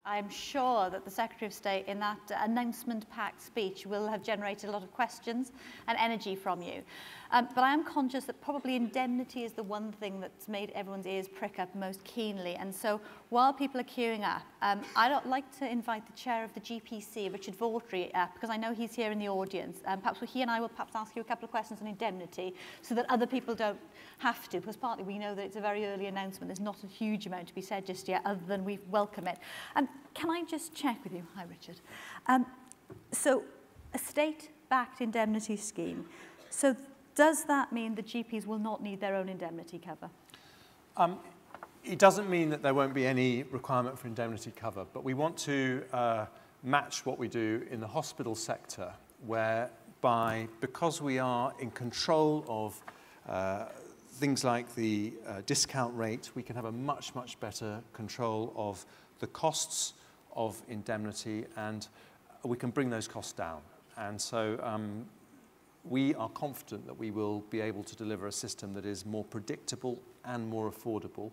I'm sure that the Secretary of State in that announcement-packed speech will have generated a lot of questions and energy from you. But I am conscious that probably indemnity is the one thing that's made everyone's ears prick up most keenly. And so while people are queuing up, I'd like to invite the chair of the GPC, Richard Vaughtry, because I know he's here in the audience. Perhaps he and I will perhaps ask you a couple of questions on indemnity so that other people don't have to, because partly we know that it's a very early announcement. There's not a huge amount to be said just yet, other than we welcome it. Can I just check with you? Hi, Richard. So a state-backed indemnity scheme. So does that mean the GPs will not need their own indemnity cover? It doesn't mean that there won't be any requirement for indemnity cover, but we want to match what we do in the hospital sector, whereby, because we are in control of things like the discount rate, we can have a much, much better control of the costs of indemnity, and we can bring those costs down. And so we are confident that we will be able to deliver a system that is more predictable and more affordable.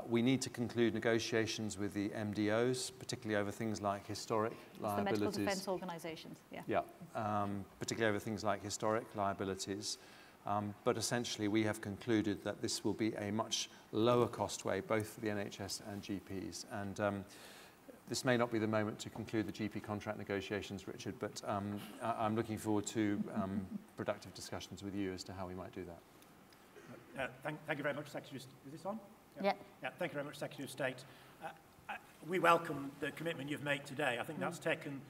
We need to conclude negotiations with the MDOs, particularly over things like historic liabilities. The medical defence organisations, yeah. Yeah, particularly over things like historic liabilities. But essentially, we have concluded that this will be a much lower cost way, both for the NHS and GPs. And this may not be the moment to conclude the GP contract negotiations, Richard, but I'm looking forward to productive discussions with you as to how we might do that. Thank you very much, Secretary. Is this on? Yeah. Yeah. Thank you very much, Secretary of State. We welcome the commitment you've made today. I think that's taken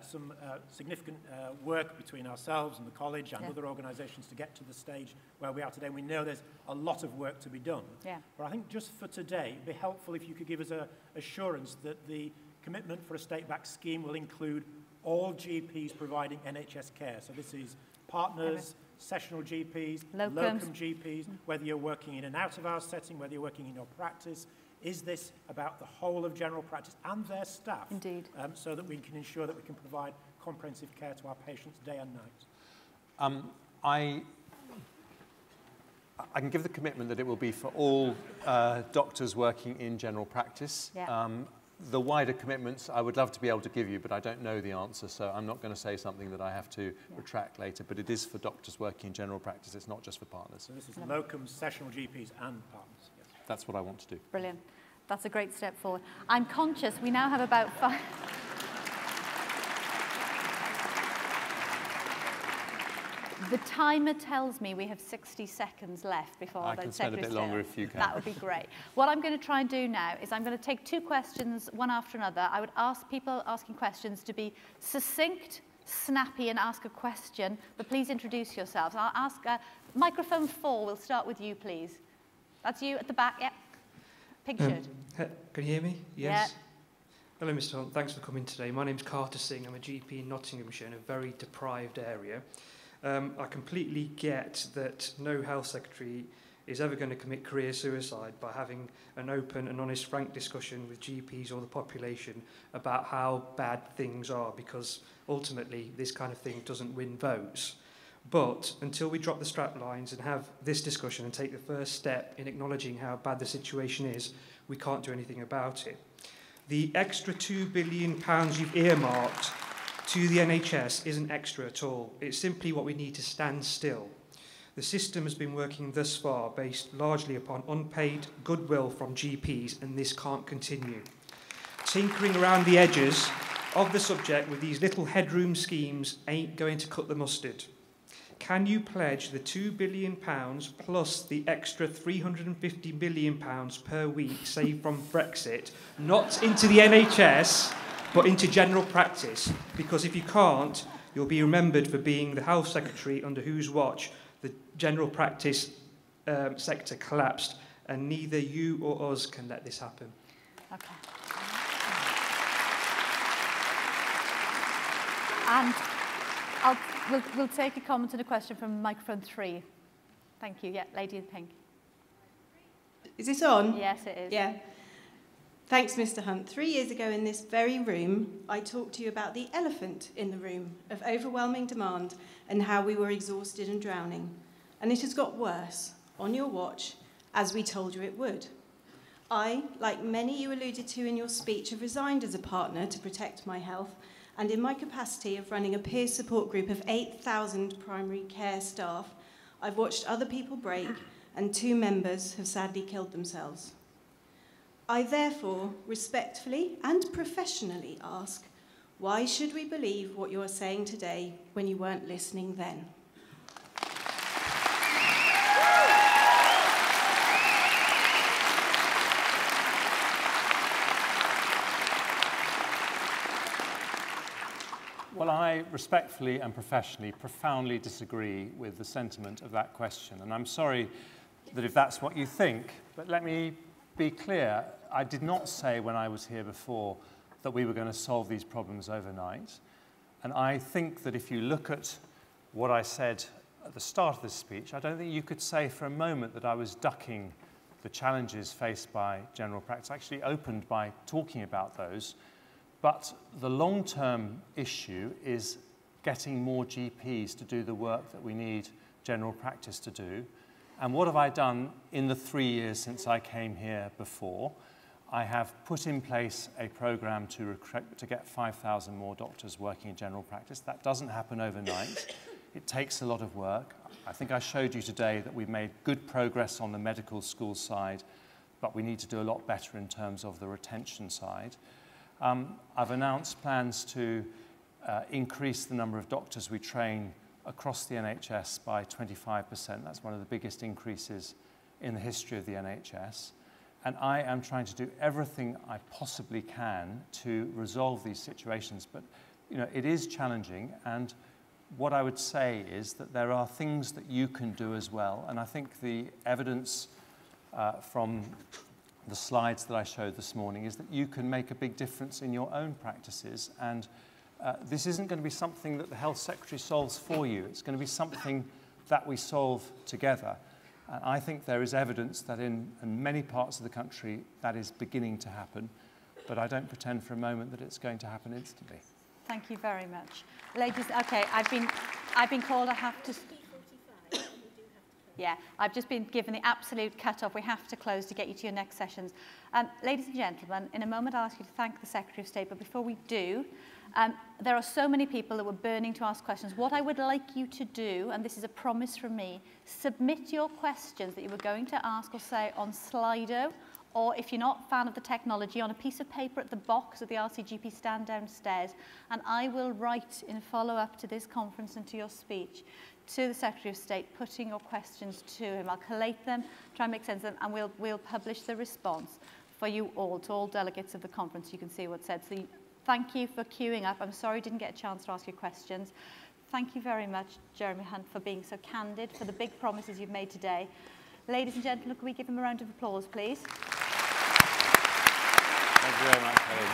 some significant work between ourselves and the college and other organisations to get to the stage where we are today. We know there's a lot of work to be done. Yeah. But I think just for today, it'd be helpful if you could give us an assurance that the commitment for a state-backed scheme will include all GPs providing NHS care. So this is partners, sessional GPs, locum GPs, whether you're working in an out-of-hours setting, whether you're working in your practice. Is this about the whole of general practice and their staff? Indeed. So that we can ensure that we can provide comprehensive care to our patients day and night? I can give the commitment that it will be for all doctors working in general practice. Yeah. The wider commitments I would love to be able to give you, but I don't know the answer, so I'm not going to say something that I have to retract later. But it is for doctors working in general practice. It's not just for partners. So this is locums, sessional GPs and partners. Yes. That's what I want to do. Brilliant. That's a great step forward. I'm conscious we now have about 5... The timer tells me we have 60 seconds left before I can spend a bit longer if you can. That would be great. What I'm going to try and do now is I'm going to take 2 questions, one after another. I would ask people asking questions to be succinct, snappy, and ask a question, but please introduce yourselves. I'll ask microphone 4. We'll start with you, please. That's you at the back. Yeah. Pink shirt. Can you hear me? Yes. Yeah. Hello, Mr. Hunt. Thanks for coming today. My name's Carter Singh. I'm a GP in Nottinghamshire, in a very deprived area. I completely get that no health secretary is ever going to commit career suicide by having an open and honest, frank discussion with GPs or the population about how bad things are, because ultimately this kind of thing doesn't win votes. But until we drop the strap lines and have this discussion and take the first step in acknowledging how bad the situation is, we can't do anything about it. The extra £2 billion you've earmarked to the NHS isn't extra at all. It's simply what we need to stand still. The system has been working thus far based largely upon unpaid goodwill from GPs, and this can't continue. Tinkering around the edges of the subject with these little headroom schemes ain't going to cut the mustard. Can you pledge the £2 billion plus the extra £350 million per week saved from Brexit, not into the NHS, but into general practice? Because if you can't, you'll be remembered for being the health secretary under whose watch the general practice sector collapsed, and neither you or us can let this happen. Okay. And we'll take a comment and a question from microphone 3. Thank you. Yeah, lady in pink. Is this on? Yes, it is. Yeah. Thanks, Mr. Hunt. 3 years ago in this very room, I talked to you about the elephant in the room of overwhelming demand and how we were exhausted and drowning. And it has got worse on your watch, as we told you it would. I, like many you alluded to in your speech, have resigned as a partner to protect my health, and in my capacity of running a peer support group of 8,000 primary care staff, I've watched other people break, and 2 members have sadly killed themselves. I therefore respectfully and professionally ask, why should we believe what you are saying today when you weren't listening then? Well, I respectfully and professionally profoundly disagree with the sentiment of that question. And I'm sorry that if that's what you think, but let me be clear. I did not say when I was here before that we were going to solve these problems overnight. And I think that if you look at what I said at the start of this speech, I don't think you could say for a moment that I was ducking the challenges faced by general practice. I actually opened by talking about those. But the long-term issue is getting more GPs to do the work that we need general practice to do. And what have I done in the 3 years since I came here before? I have put in place a program to get 5,000 more doctors working in general practice. That doesn't happen overnight. It takes a lot of work. I think I showed you today that we've made good progress on the medical school side, but we need to do a lot better in terms of the retention side. I've announced plans to increase the number of doctors we train across the NHS by 25%. That's one of the biggest increases in the history of the NHS. And I am trying to do everything I possibly can to resolve these situations. But you know, it is challenging. And what I would say is that there are things that you can do as well. And I think the evidence from the slides that I showed this morning is that you can make a big difference in your own practices. And this isn't going to be something that the Health Secretary solves for you. It's going to be something that we solve together. And I think there is evidence that in many parts of the country that is beginning to happen, but I don't pretend for a moment that it's going to happen instantly. Thank you very much. Ladies, okay, I've been called, I have to... Yeah, I've just been given the absolute cut-off. We have to close to get you to your next sessions. Ladies and gentlemen, in a moment I'll ask you to thank the Secretary of State, but before we do, there are so many people that were burning to ask questions. What I would like you to do, and this is a promise from me, submit your questions that you were going to ask or say on Slido, or if you're not a fan of the technology, on a piece of paper at the box of the RCGP stand downstairs, and I will write in follow-up to this conference and to your speech to the Secretary of State, putting your questions to him. I'll collate them, try and make sense of them, and we'll publish the response for you all, to all delegates of the conference. You can see what's said. So thank you for queuing up. I'm sorry I didn't get a chance to ask you questions. Thank you very much, Jeremy Hunt, for being so candid, for the big promises you've made today. Ladies and gentlemen, can we give him a round of applause, please? Thank you very much, Helen.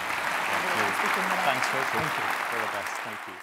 Thank you. Thanks, Richard. All the best. Thank you.